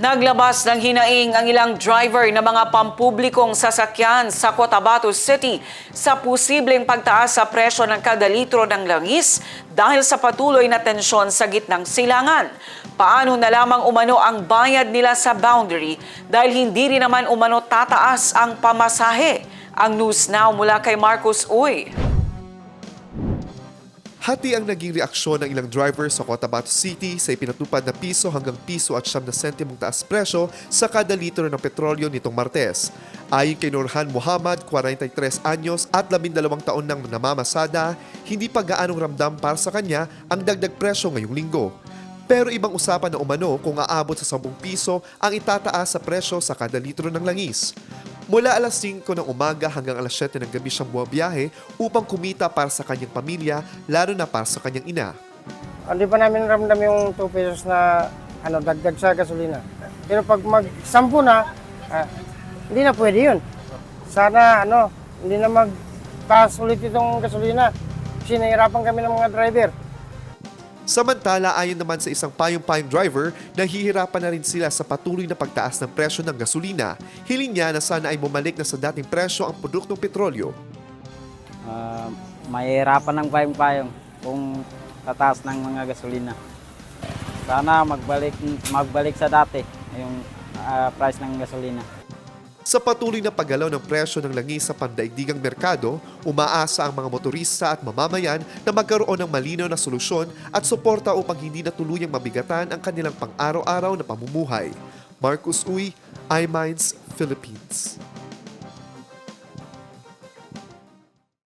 Naglabas ng hinaing ang ilang driver ng mga pampublikong sasakyan sa Cotabato City sa posibleng pagtaas sa presyo ng kada litro ng langis dahil sa patuloy na tensyon sa gitnang silangan. Paano na lamang umano ang bayad nila sa boundary dahil hindi rin naman umano tataas ang pamasahe? Ang News Now mula kay Marcos Uy. Hati ang naging reaksyon ng ilang driver sa Cotabato City sa ipinatupad na piso hanggang piso at 9 sentimong taas presyo sa kada litro ng petrolyo nitong Martes. Ayon kay Nurhan Muhammad, 43 anyos at 12 taon nang namamasada, hindi pa gaanong ramdam para sa kanya ang dagdag presyo ngayong linggo. Pero ibang usapan na umano kung aabot sa 10 piso ang itataas sa presyo sa kada litro ng langis. Mula alas 5 ng umaga hanggang alas 7 ng gabi siyang bumabiyahe upang kumita para sa kanyang pamilya, lalo na para sa kanyang ina. Hindi pa namin ramdam yung 2 pesos na dagdag sa gasolina. Pero pag mag-10 na, hindi na pwede yun. Sana hindi na magtaas ulit itong gasolina. Kasi nahihirapan kami ng mga driver. Samantala, ayon naman sa isang payong-payong driver, nahihirapan na rin sila sa patuloy na pagtaas ng presyo ng gasolina. Hiling niya na sana ay bumalik na sa dating presyo ang produktong petrolyo. Mahihirapan ng payong-payong kung tataas ng mga gasolina. Sana magbalik sa dati yung price ng gasolina. Sa patuloy na paggalaw ng presyo ng langis sa pandaigdigang merkado, umaasa ang mga motorista at mamamayan na magkaroon ng malinaw na solusyon at suporta upang hindi na tuluyang mabigatan ang kanilang pang-araw-araw na pamumuhay. Marcos Uy, iMinds, Philippines.